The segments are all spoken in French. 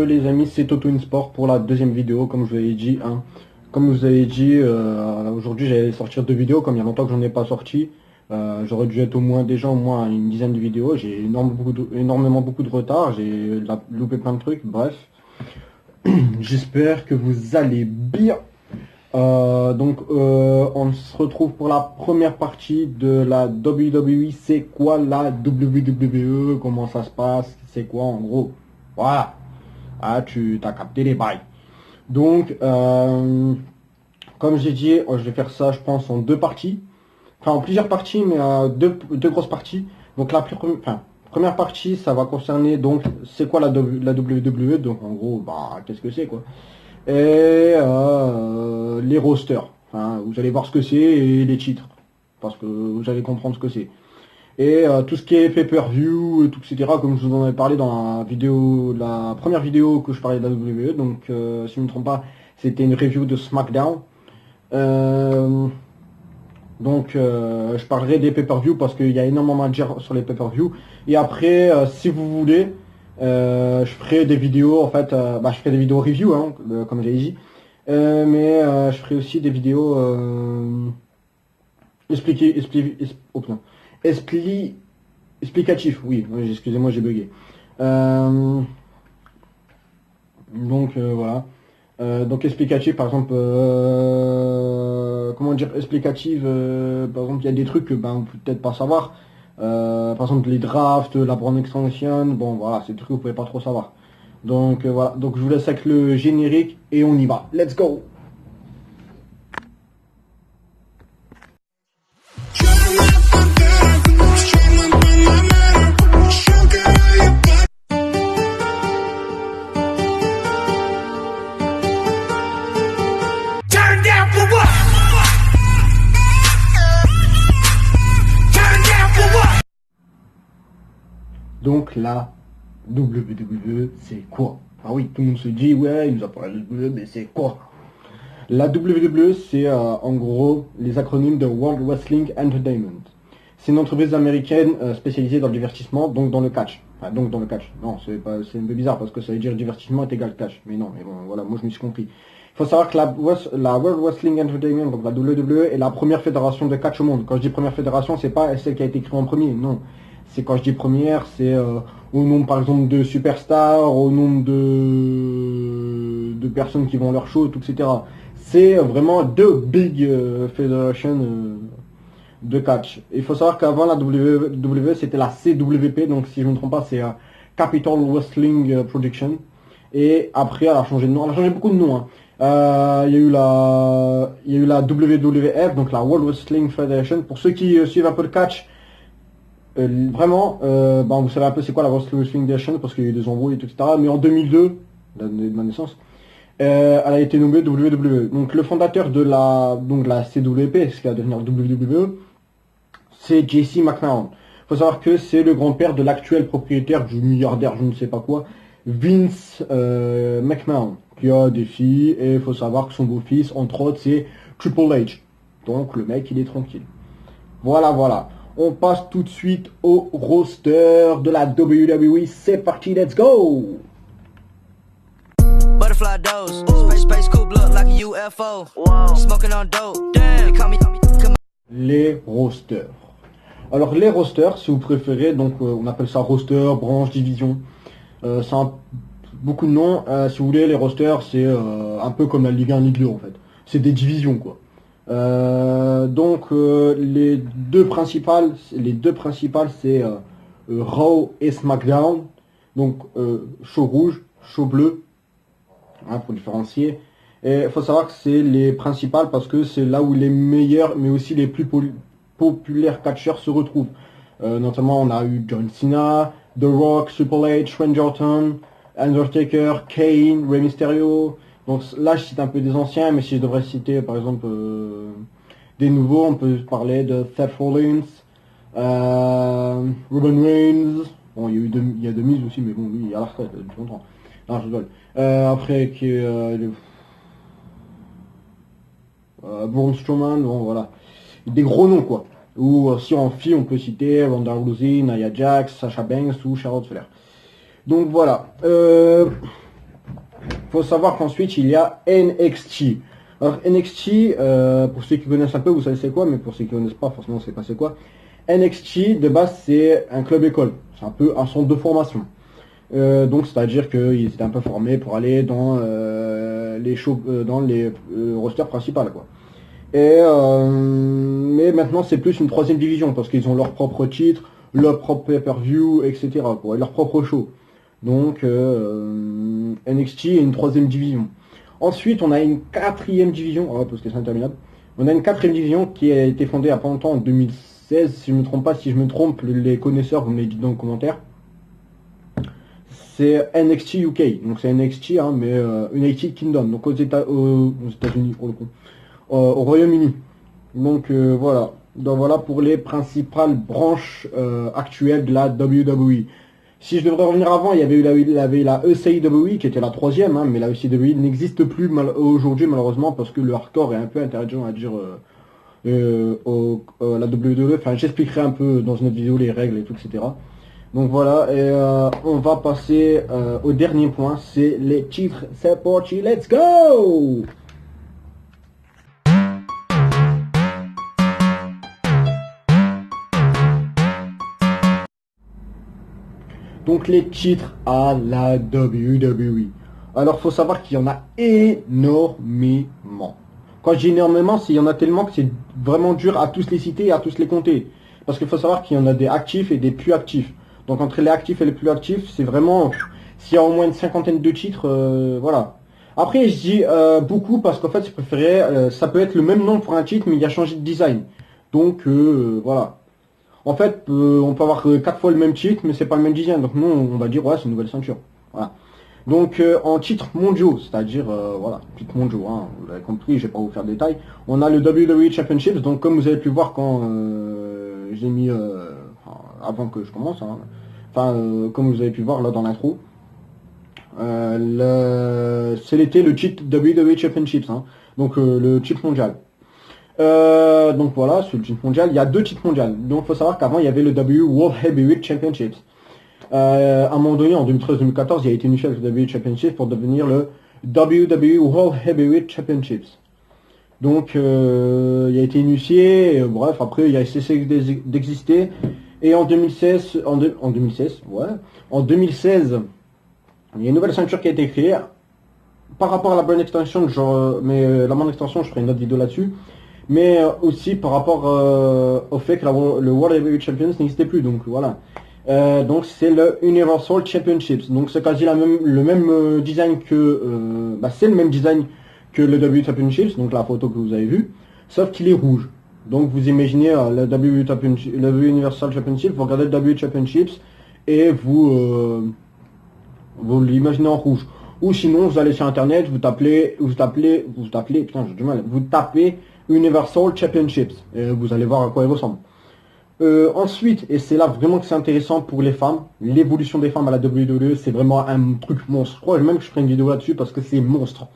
Les amis, c'est Toto Sport pour la deuxième vidéo, comme je vous avais dit. Hein. Comme je vous avais dit, aujourd'hui j'allais sortir 2 vidéos, comme il y a longtemps que j'en ai pas sorti. J'aurais dû être au moins une dizaine de vidéos. J'ai énormément beaucoup de retard, j'ai loupé plein de trucs, bref. J'espère que vous allez bien. On se retrouve pour la première partie de la WWE. C'est quoi la WWE? Comment ça se passe? C'est quoi en gros? Voilà. Ah, tu as capté les bails. Donc, comme j'ai dit, je vais faire ça, je pense, en 2 parties. Enfin, en plusieurs parties, mais deux grosses parties. Donc, première partie, ça va concerner, donc, c'est quoi la WWE? Donc, en gros, qu'est-ce que c'est, quoi? Et les rosters. Enfin, vous allez voir ce que c'est et les titres. Parce que vous allez comprendre ce que c'est. Et tout ce qui est pay-per-view, etc. Comme je vous en avais parlé dans la première vidéo que je parlais de la WWE. Donc, si je ne me trompe pas, c'était une review de SmackDown. Je parlerai des pay-per-view parce qu'il y a énormément à dire sur les pay-per-view. Et après, si vous voulez, je ferai des vidéos, en fait, je ferai des vidéos review, hein, comme j'ai dit. Je ferai aussi des vidéos explicatif, oui, excusez-moi, j'ai bugué. Voilà. Donc explicatif, par exemple, comment dire, explicative, par exemple, il y a des trucs que vous pouvez peut-être pas savoir. Par exemple, les drafts, la brand extension, bon voilà, c'est des trucs que vous pouvez pas trop savoir. Donc voilà, donc je vous laisse avec le générique et on y va. Let's go! Donc la WWE, c'est quoi? Ah oui, tout le monde se dit, ouais, il nous a parlé de WWE, mais c'est quoi? La WWE, c'est en gros les acronymes de World Wrestling Entertainment. C'est une entreprise américaine spécialisée dans le divertissement, donc dans le catch. Enfin, donc dans le catch. Non, c'est un peu bizarre parce que ça veut dire divertissement est égal catch. Mais non, mais bon, voilà, moi je me suis compris. Il faut savoir que la World Wrestling Entertainment, donc la WWE, est la première fédération de catch au monde. Quand je dis première fédération, c'est pas celle qui a été créée en premier, non. C'est quand je dis première, c'est au nombre par exemple de superstars, au nombre de personnes qui vont à leur show, etc. C'est vraiment the big federation de catch. Il faut savoir qu'avant la WWE c'était la CWP, donc si je ne me trompe pas c'est Capital Wrestling Production. Et après elle a changé de nom, elle a changé beaucoup de noms. Hein. Il y a eu la WWF, donc la World Wrestling Federation. Pour ceux qui suivent un peu le catch, vous savez un peu c'est quoi la World Wrestling Federation parce qu'il y a eu des embrouilles, etc. Mais en 2002, l'année de ma naissance, elle a été nommée WWE. Donc le fondateur de la CWP, ce qui va devenir WWE, c'est JC McMahon. Il faut savoir que c'est le grand-père de l'actuel propriétaire du milliardaire, je ne sais pas quoi, Vince McMahon, qui a des filles, et il faut savoir que son beau-fils, entre autres, c'est Triple H. Donc le mec, il est tranquille. Voilà. On passe tout de suite au roster de la WWE. C'est parti, let's go! Butterfly dose, space coupe look like a UFO. Smoking on dope. Damn. Les rosters. Alors les rosters, si vous préférez, donc on appelle ça roster, branche, division. Beaucoup de noms. Si vous voulez, les rosters, c'est un peu comme la Ligue 1, Ligue 2 en fait. C'est des divisions quoi. Les deux principales, c'est Raw et SmackDown. Donc show rouge, show bleu, hein, pour différencier. Et il faut savoir que c'est les principales parce que c'est là où les meilleurs, mais aussi les plus populaires catcheurs se retrouvent. Notamment, on a eu John Cena, The Rock, Triple H, Randy Orton, Undertaker, Kane, Rey Mysterio. Donc là, je cite un peu des anciens, mais si je devrais citer, par exemple, des nouveaux, on peut parler de Seth Rollins, Roman Reigns. Bon, il y a Demise aussi, mais bon, lui, il est à la retraite depuis longtemps. Non, je rigole. Après, Braun Strowman, bon, voilà. Des gros noms, quoi. Ou si en fille, on peut citer Ronda Rousey, Nia Jax, Sasha Banks ou Charlotte Flair. Donc voilà. faut savoir qu'ensuite il y a NXT. Alors NXT, pour ceux qui connaissent un peu, vous savez c'est quoi, mais pour ceux qui connaissent pas, forcément c'est pas c'est quoi. NXT de base c'est un club école, c'est un peu un centre de formation. Donc c'est-à-dire qu'ils étaient un peu formés pour aller dans les shows, dans les rosters principaux quoi. Mais maintenant c'est plus une troisième division parce qu'ils ont leur propre titre, leur propre pay-per-view, etc. quoi, et leur propre show. Donc NXT est une troisième division. Ensuite, on a une quatrième division, parce que c'est interminable. On a une quatrième division qui a été fondée il n'y a pas longtemps, en 2016, si je ne me trompe pas. Si je me trompe, les connaisseurs, vous me les dites dans les commentaires. C'est NXT UK, donc c'est NXT, hein, mais United Kingdom, donc aux États-Unis pour le coup, au Royaume-Uni. Donc voilà. Donc voilà pour les principales branches actuelles de la WWE. Si je devrais revenir avant, il y avait la ECW qui était la troisième, hein, mais la ECW n'existe plus aujourd'hui malheureusement parce que le hardcore est un peu interdit, à dire, la WWE. Enfin, j'expliquerai un peu dans une autre vidéo les règles et tout, etc. Donc voilà, et on va passer au dernier point, c'est les titres. C'est parti, let's go! Donc les titres à la WWE. Alors faut savoir qu'il y en a énormément. Quand je dis énormément, c'est il y en a tellement que c'est vraiment dur à tous les citer et à tous les compter. Parce qu'il faut savoir qu'il y en a des actifs et des plus actifs. Donc entre les actifs et les plus actifs, c'est vraiment... S'il y a au moins une cinquantaine de titres, voilà. Après je dis beaucoup parce qu'en fait je préférais... ça peut être le même nom pour un titre mais il a changé de design. Donc voilà. En fait, on peut avoir 4 fois le même titre, mais c'est pas le même design. Donc nous, on va dire, ouais, c'est une nouvelle ceinture. Voilà. Donc en titres mondiaux, c'est-à-dire, voilà, titres mondiaux, hein, vous l'avez compris, je vais pas vous faire de détails. On a le WWE Championships, donc comme vous avez pu voir quand j'ai mis, avant que je commence, hein, comme vous avez pu voir là dans l'intro, c'était le titre WWE Championships, hein, donc le titre mondial. Donc voilà, sur le titre mondial, il y a 2 titres mondiaux. Donc il faut savoir qu'avant il y avait le W World Heavyweight Championships. À un moment donné, en 2013-2014, il a été unifié avec le WWE Championship pour devenir le WWE World Heavyweight Championships. Donc il a été unifié, bref, après il a cessé d'exister. Et en 2016, en 2016, il y a une nouvelle ceinture qui a été créée. Par rapport à la Brand Extension, mais la Brand Extension, je ferai une autre vidéo là-dessus. Mais aussi par rapport au fait que le World Heavyweight Champions n'existait plus, donc voilà. Donc c'est le Universal Championships. Donc c'est quasi le même design que... c'est le même design que le WWE Championships, donc la photo que vous avez vue, sauf qu'il est rouge. Donc vous imaginez le WWE Universal Championship, vous regardez le WWE Championships et vous l'imaginez en rouge. Ou sinon vous allez sur internet, vous tapez, putain j'ai du mal, vous tapez Universal Championships et vous allez voir à quoi il ressemble. Ensuite, et c'est là vraiment que c'est intéressant pour les femmes, l'évolution des femmes à la WWE, c'est vraiment un truc monstre. Je crois même que je ferai une vidéo là-dessus parce que c'est monstre.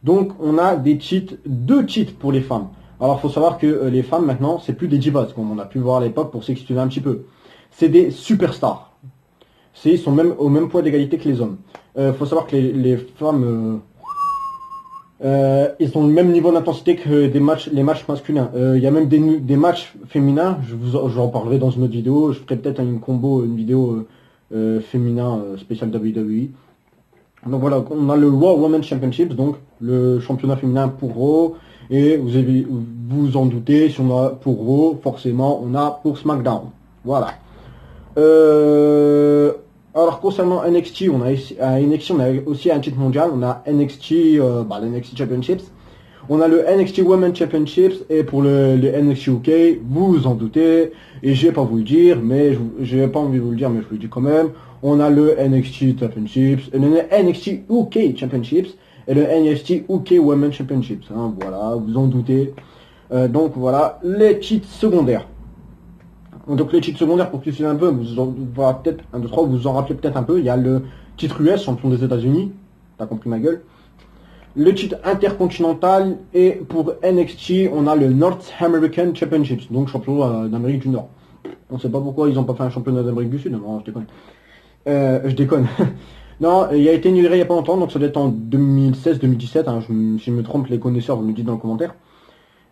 Donc on a des titres, 2 titres pour les femmes. Alors il faut savoir que les femmes maintenant, c'est plus des divas, comme on a pu voir à l'époque pour s'excuser un petit peu. C'est des superstars. Ils sont même au même poids d'égalité que les hommes. Faut savoir que les femmes... ils ont le même niveau d'intensité que les matchs masculins. Il y a même des matchs féminins, j'en parlerai dans une autre vidéo, je ferai peut-être une vidéo féminin spécial WWE. Donc voilà, on a le Raw Women's Championships, donc le championnat féminin pour Raw, et vous en doutez, si on a pour Raw, forcément on a pour SmackDown. Voilà. Alors concernant NXT, on a aussi un titre mondial, on a NXT, le NXT Championships, on a le NXT Women's Championships et pour le NXT UK, vous vous en doutez, et je vais pas vous le dire, mais j'ai pas envie de vous le dire, mais je vous le dis quand même, on a le NXT Championships, le NXT UK Championships et le NXT UK Women's Championships, hein, voilà, vous en doutez. Donc voilà, les titres secondaires. Donc les titres secondaires, pour que tu un peu, vous en rappelez peut-être un peu, il y a le titre US, champion des États-Unis, t'as compris ma gueule. Le titre intercontinental, et pour NXT, on a le North American Championships, donc champion d'Amérique du Nord. On sait pas pourquoi ils ont pas fait un championnat d'Amérique du Sud, non, je déconne. Non, il a été inauguré il y a pas longtemps, donc ça doit être en 2016-2017, hein, si je me trompe, les connaisseurs, vous me dites dans le commentaire.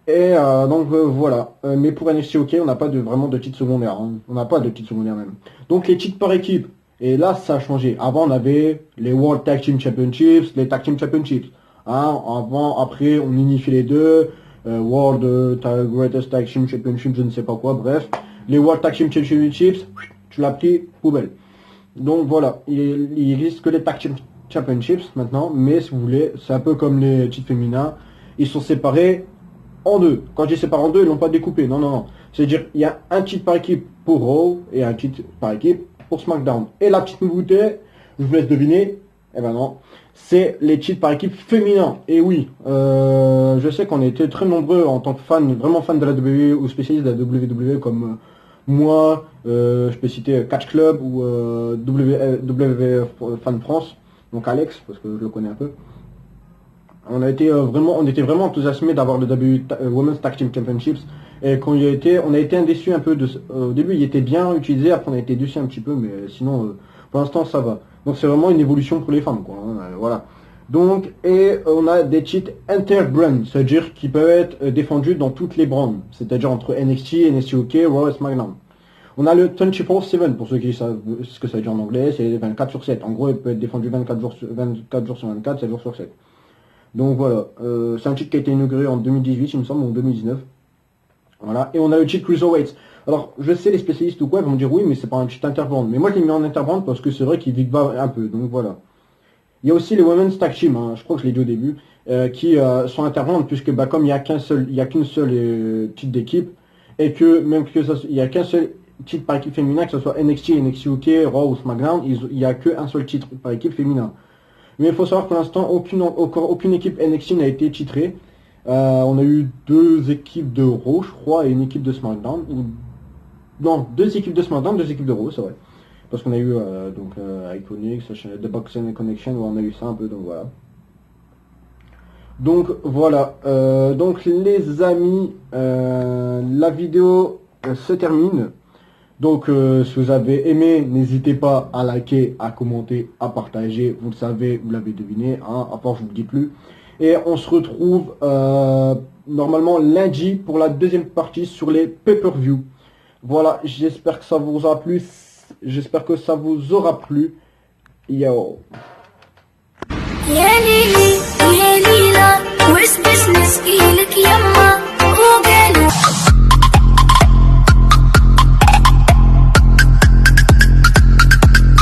Et donc voilà. Mais pour NXT OK, on n'a pas vraiment de titres secondaires. Hein. On n'a pas de titres secondaires même. Donc les titres par équipe. Et là, ça a changé. Avant, on avait les World Tag Team Championships, les Tag Team Championships. Hein. Après, on unifiait les deux. World Greatest Tag Team Championship, je ne sais pas quoi. Bref, les World Tag Team Championships, tu l'as pris poubelle. Donc voilà, il existe que les Tag Team Championships maintenant. Mais si vous voulez, c'est un peu comme les titres féminins. Ils sont séparés en deux. Quand je dis séparés en deux, ils l'ont pas découpé. Non, non, non. C'est-à-dire, il y a un titre par équipe pour Raw et un titre par équipe pour SmackDown. Et la petite nouveauté, je vous laisse deviner, eh ben non, c'est les titres par équipe féminins. Et oui, je sais qu'on était très nombreux en tant que fans, vraiment fans de la WWE ou spécialistes de la WWE comme moi, je peux citer Catch Club ou WWE Fan France, donc Alex, parce que je le connais un peu. On était vraiment enthousiasmés d'avoir le Women's Tag Team Championships. Et quand il a été, on a été déçus un peu au début, il était bien utilisé, après on a été déçus un petit peu, mais sinon, pour l'instant, ça va. Donc c'est vraiment une évolution pour les femmes, quoi. Hein, voilà. Donc, et on a des titres inter-brand, c'est-à-dire qui peuvent être défendus dans toutes les brands, c'est-à-dire entre NXT, NXT UK, Raw et SmackDown. On a le 24/7, pour ceux qui savent ce que ça veut dire en anglais, c'est 24 sur 7. En gros, il peut être défendu 24 jours sur 24, 7 jours sur 7. Donc voilà, c'est un titre qui a été inauguré en 2018, il me semble, ou en 2019. Voilà, et on a le titre Cruiserweight. Alors, je sais, les spécialistes ou quoi, ils vont me dire oui, mais c'est pas un titre interbrand. Mais moi, je l'ai mis en interbrand parce que c'est vrai qu'il vibre un peu, donc voilà. Il y a aussi les Women's Tag Team, hein, je crois que je l'ai dit au début, qui sont interbrand, puisque bah, comme il n'y a qu'une seule titre d'équipe, et que même que ça, il n'y a qu'un seul titre par équipe féminin, que ce soit NXT, NXT UK, Raw ou SmackDown, il n'y a qu'un seul titre par équipe féminin. Mais il faut savoir que pour l'instant, aucune équipe NXT n'a été titrée. On a eu 2 équipes de Raw, je crois, et une équipe de SmackDown. Non, 2 équipes de SmackDown, 2 équipes de Raw, c'est vrai. Parce qu'on a eu Iconics, The Box and Connection, où on a eu ça un peu, donc voilà. Donc voilà, donc les amis, la vidéo se termine. Donc si vous avez aimé, n'hésitez pas à liker, à commenter, à partager. Vous le savez, vous l'avez deviné, hein, à part je vous le dis plus. Et on se retrouve normalement lundi pour la deuxième partie sur les pay-per-view. Voilà, j'espère que ça vous aura plu. J'espère que ça vous aura plu. Yo. يا ليلي يا ليلى وش بش نشكي